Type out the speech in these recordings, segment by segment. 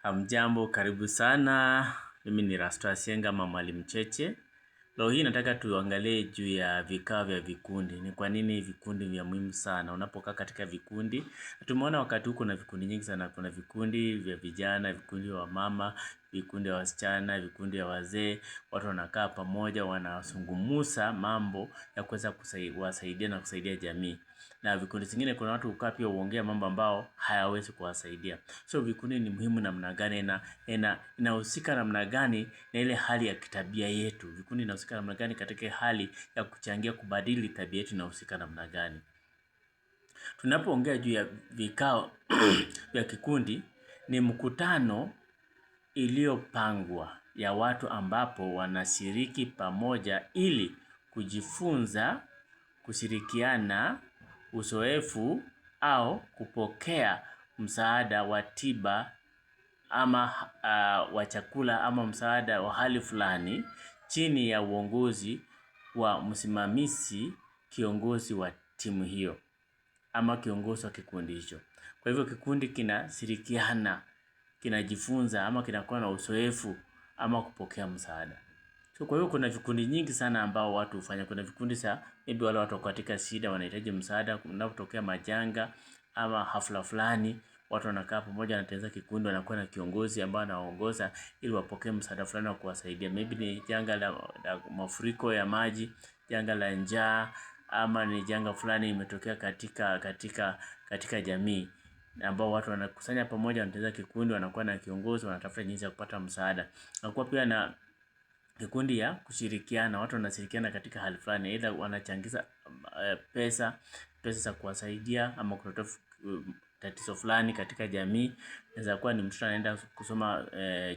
Hamjambo, karibu sana. Mimi ni Rastua Sienga ama Mwalimu Cheche. Leo hii nataka tuangalie juu ya vikao vya vikundi. Ni kwa nini vikundi vya muhimu sana? Unapokaa katika vikundi. Tumeona wakati huu kuna vikundi nyingi sana. Kuna vikundi vya vijana, vikundi vya mama, vikundi vya wasichana, vikundi vya wazee. Watu wanakaa pamoja, wanazungumza mambo ya kuweza kuwasaidia na kusaidia jamii. Na vikundi zingine kuna watu hukaa pia huongea mambo ambao hayawezi kuwasaidia. So vikundi ni muhimu namna gani, inahusika namna gani na ile hali ya kitabia yetu. Vikundi inahusika namna gani katika hali ya kuchangia kubadili tabia yetu, inahusika namna gani. Tunapoongea juu ya vikao vya kikundi, ni mkutano iliyopangwa ya watu ambapo wanashiriki pamoja ili kujifunza, kushirikiana uzoefu au kupokea msaada wa tiba ama wa chakula ama msaada wa hali fulani chini ya uongozi wa msimamizi, kiongozi wa timu hiyo ama kiongozi wa kikundi hicho. Kwa hivyo kikundi kinashirikiana, kinajifunza ama kinakuwa na uzoefu ama kupokea msaada. So kwa hivyo kuna vikundi nyingi sana ambao watu hufanya. Kuna vikundi za maybe wale watu katika shida wanahitaji msaada, kunapotokea majanga ama hafla fulani, watu wanakaa pamoja wanatengeneza kikundi, wanakuwa na kiongozi ambaye anaongoza ili wapokee msaada fulani wa kuwasaidia. Maybe ni janga la mafuriko ya maji, janga la njaa, ama ni janga fulani imetokea katika jamii, ambao watu wanakusanya pamoja wanatengeneza kikundi, wanakuwa na kiongozi, wanatafuta jinsi ya kupata msaada. Nakuwa pia na kikundi ya kushirikiana, watu wanashirikiana katika hali fulani, aidha wanachangiza pesa za kuwasaidia ama kutatua tatizo fulani katika jamii. Inaweza kuwa ni mtoto anaenda kusoma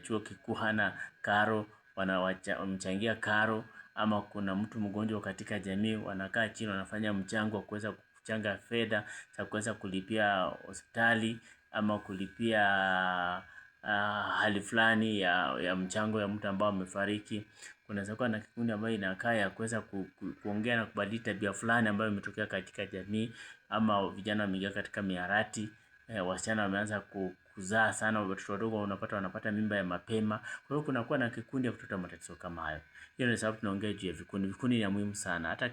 chuo kikuu hana karo, wanamchangia karo, ama kuna mtu mgonjwa katika jamii, wanakaa chini wanafanya mchango wa kuweza kuchanga fedha za kuweza kulipia hospitali ama kulipia hali fulani ya mchango ya mtu ambao amefariki. Kunaweza kuwa na kikundi ambayo inakaa ya kuweza kuongea na kubadili tabia fulani ambayo imetokea katika jamii, ama vijana wameingia katika mihadarati, wasichana wameanza kuzaa sana, watoto wadogo unapata wanapata mimba ya mapema. Kwa hiyo kunakuwa na kikundi ya kutatua matatizo kama hayo. Hiyo ni sababu tunaongea juu ya vikundi. Vikundi ni muhimu sana. Hata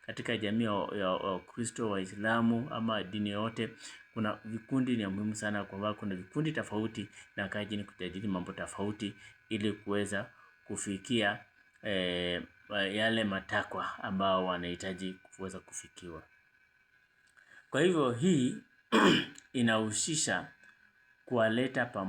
katika jamii ya Kristo, Waislamu ama dini yote, kuna vikundi ni muhimu sana, kwa sababu kuna vikundi tofauti na kaa chini kujadili mambo tofauti ili kuweza kufikia yale matakwa ambao wanahitaji kuweza kufikiwa. Kwa hivyo hii inahusisha kuwaleta pamoja